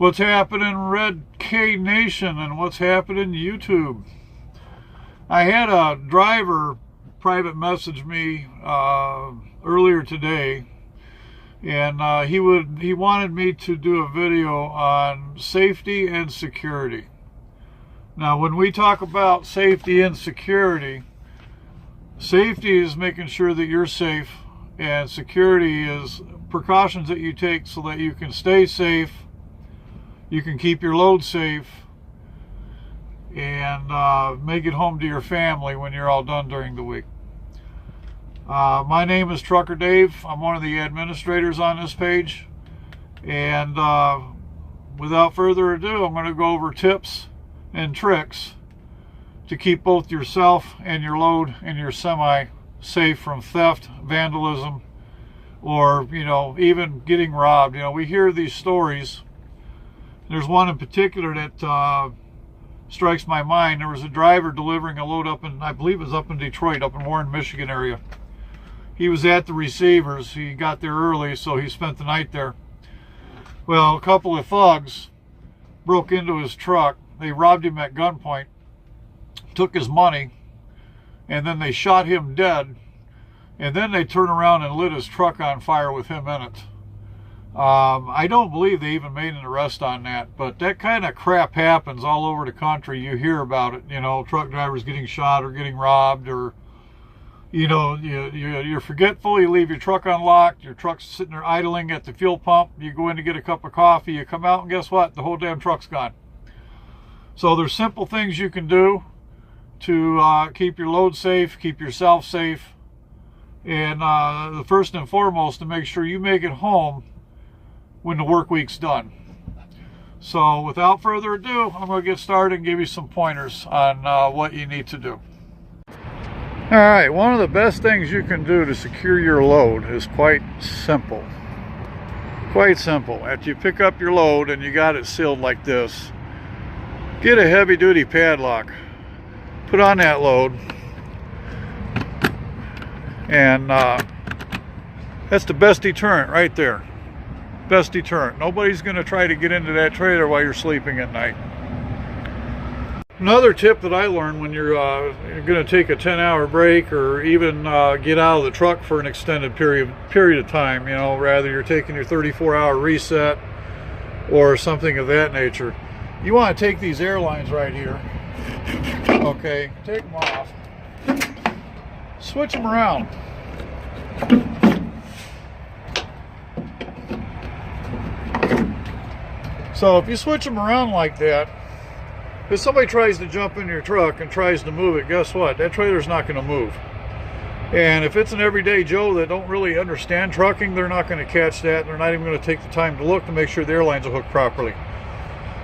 What's happening, Red K Nation, and what's happening, YouTube? I had a driver private message me earlier today, and he wanted me to do a video on safety and security. Now, when we talk about safety and security, safety is making sure that you're safe, and security is precautions that you take so that you can stay safe, you can keep your load safe, and make it home to your family when you're all done during the week. My name is Trucker Dave. I'm one of the administrators on this page, and without further ado, I'm going to go over tips and tricks to keep both yourself and your load and your semi safe from theft, vandalism, or even getting robbed. We hear these stories. There's one in particular that strikes my mind. There was a driver delivering a load up in, I believe it was up in Detroit, up in Warren, Michigan area. He was at the receivers. He got there early, so he spent the night there. Well, a couple of thugs broke into his truck. They robbed him at gunpoint, took his money, and then they shot him dead. And then they turned around and lit his truck on fire with him in it. I don't believe they even made an arrest on that, but that kind of crap happens all over the country. You hear about it, truck drivers getting shot or getting robbed, or you're forgetful, you leave your truck unlocked, your truck's sitting there idling at the fuel pump, you go in to get a cup of coffee, you come out, and guess what? The whole damn truck's gone. So there's simple things you can do to keep your load safe, keep yourself safe, and the first and foremost, to make sure you make it home when the work week's done. So without further ado, I'm going to get started and give you some pointers on what you need to do. All right, one of the best things you can do to secure your load is quite simple. Quite simple. After you pick up your load and you got it sealed like this, get a heavy-duty padlock, put on that load, and that's the best deterrent right there. Best deterrent. Nobody's going to try to get into that trailer while you're sleeping at night. Another tip that I learned when you're going to take a 10-hour break, or even get out of the truck for an extended period of time, rather you're taking your 34-hour reset or something of that nature, you want to take these airlines right here. Okay, take them off, switch them around. So if you switch them around like that, if somebody tries to jump in your truck and tries to move it, guess what? That trailer's not going to move. And if it's an everyday Joe that don't really understand trucking, they're not going to catch that. They're not even going to take the time to look to make sure the airlines are hooked properly.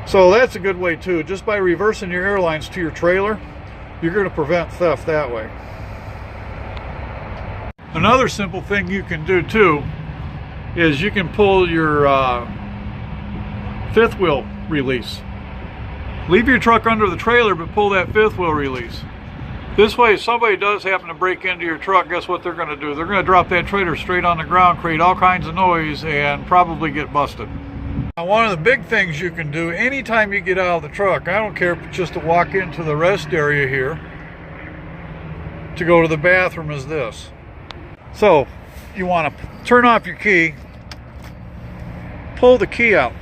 So that's a good way too. Just by reversing your airlines to your trailer, you're going to prevent theft that way. Another simple thing you can do too is you can pull your fifth wheel release. Leave your truck under the trailer, but pull that fifth wheel release. This way, if somebody does happen to break into your truck, guess what they're going to do? They're going to drop that trailer straight on the ground, create all kinds of noise, and probably get busted. Now, one of the big things you can do anytime you get out of the truck, I don't care if it's just to walk into the rest area here, to go to the bathroom, is this. So, you want to turn off your key, pull the key out.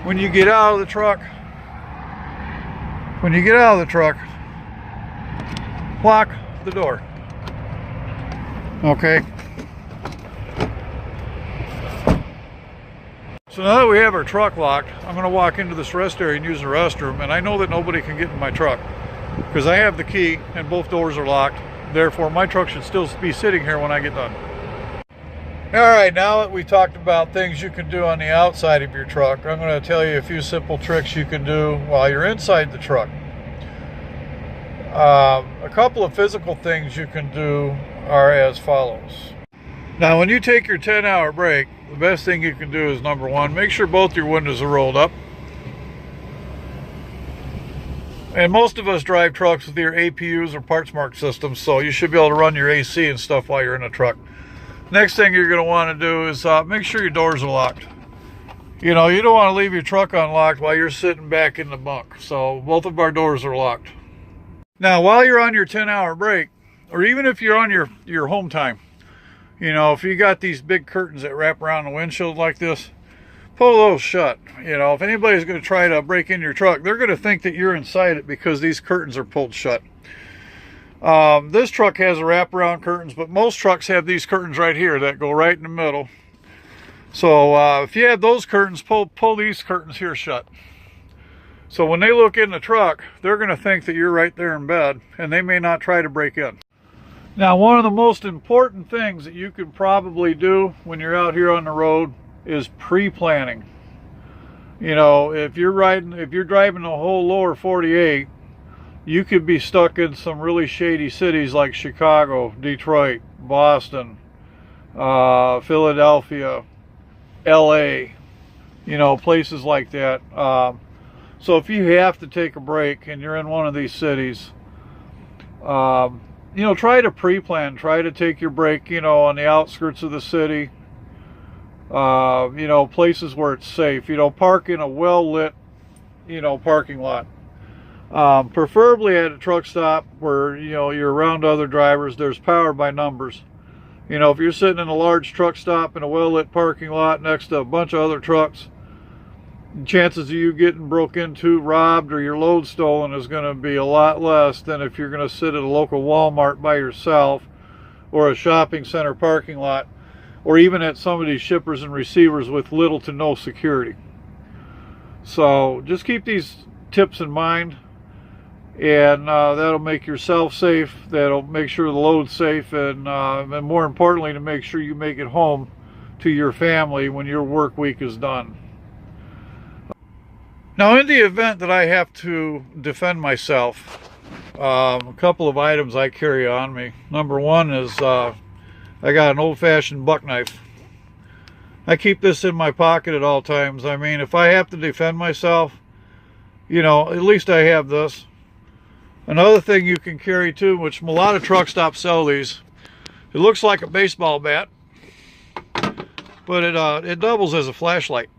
When you get out of the truck, lock the door. Okay. So now that we have our truck locked, I'm going to walk into this rest area and use the restroom, and I know that nobody can get in my truck because I have the key and both doors are locked. Therefore, my truck should still be sitting here when I get done. All right, now that we talked about things you can do on the outside of your truck, I'm going to tell you a few simple tricks you can do while you're inside the truck. A couple of physical things you can do are as follows. Now, when you take your 10-hour break, the best thing you can do is, number one, make sure both your windows are rolled up. And most of us drive trucks with either APUs or parts mark systems, so you should be able to run your AC and stuff while you're in a truck. Next thing you're going to want to do is make sure your doors are locked. You know, you don't want to leave your truck unlocked while you're sitting back in the bunk. So both of our doors are locked. Now, while you're on your 10-hour break, or even if you're on your home time, you know, if you got these big curtains that wrap around the windshield like this, pull those shut. You know, if anybody's going to try to break in your truck, they're going to think that you're inside it because these curtains are pulled shut. This truck has a wraparound curtains, but most trucks have these curtains right here that go right in the middle. So if you have those curtains, pull these curtains here shut. So when they look in the truck, they're going to think that you're right there in bed, and they may not try to break in. Now, one of the most important things that you can probably do when you're out here on the road is pre-planning. You know, if you're driving the whole lower 48, you could be stuck in some really shady cities like Chicago, Detroit, Boston, Philadelphia, LA, you know, places like that. So if you have to take a break and you're in one of these cities, you know, try to pre-plan, try to take your break, you know, on the outskirts of the city, you know, places where it's safe. You know, park in a well-lit, you know, parking lot. Preferably at a truck stop where, you know, you're around other drivers. There's power by numbers. You know, if you're sitting in a large truck stop in a well-lit parking lot next to a bunch of other trucks, chances of you getting broke into, robbed, or your load stolen is going to be a lot less than if you're going to sit at a local Walmart by yourself, or a shopping center parking lot, or even at some of these shippers and receivers with little to no security. So just keep these tips in mind, and that'll make yourself safe, that'll make sure the load's safe, and more importantly, to make sure you make it home to your family when your work week is done. Now, in the event that I have to defend myself, a couple of items I carry on me. Number one is I got an old-fashioned buck knife. I keep this in my pocket at all times. I mean, if I have to defend myself, you know, at least I have this. Another thing you can carry too, which a lot of truck stops sell these, it looks like a baseball bat, but it doubles as a flashlight.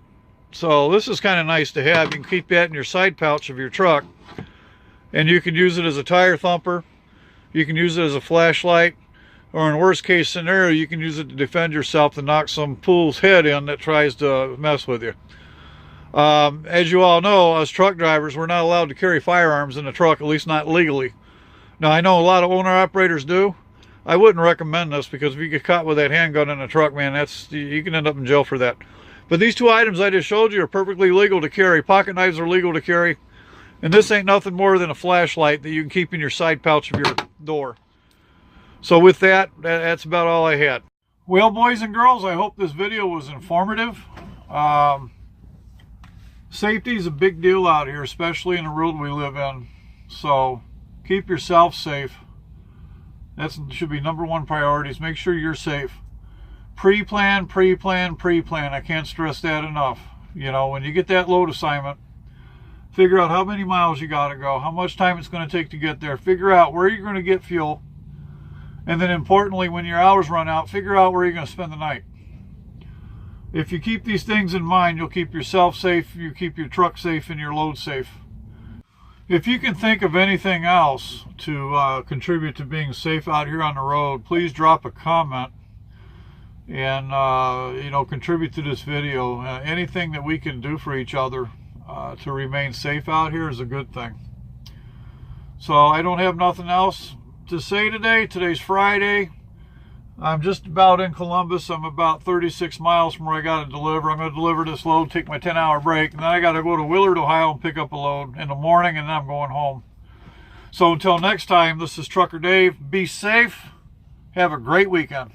So this is kind of nice to have. You can keep that in your side pouch of your truck, and you can use it as a tire thumper, you can use it as a flashlight, or in worst case scenario, you can use it to defend yourself to knock some fool's head in that tries to mess with you. As you all know, us truck drivers, we're not allowed to carry firearms in the truck, at least not legally. Now, I know a lot of owner-operators do. I wouldn't recommend this, because if you get caught with that handgun in a truck, man, you can end up in jail for that. But these two items I just showed you are perfectly legal to carry. Pocket knives are legal to carry. And this ain't nothing more than a flashlight that you can keep in your side pouch of your door. So with that, that's about all I had. Well, boys and girls, I hope this video was informative. Safety is a big deal out here, especially in the world we live in. So keep yourself safe. That should be number one priorities. Make sure you're safe. Pre-plan, pre-plan, pre-plan. I can't stress that enough. You know, when you get that load assignment, figure out how many miles you got to go, how much time it's going to take to get there. Figure out where you're going to get fuel. And then importantly, when your hours run out, figure out where you're going to spend the night. If you keep these things in mind, you'll keep yourself safe, you keep your truck safe, and your load safe. If you can think of anything else to contribute to being safe out here on the road, please drop a comment and you know, contribute to this video. Anything that we can do for each other to remain safe out here is a good thing. So I don't have nothing else to say today. Today's Friday. I'm just about in Columbus. I'm about 36 miles from where I got to deliver. I'm going to deliver this load, take my 10-hour break, and then I got to go to Willard, Ohio and pick up a load in the morning, and then I'm going home. So until next time, this is Trucker Dave. Be safe. Have a great weekend.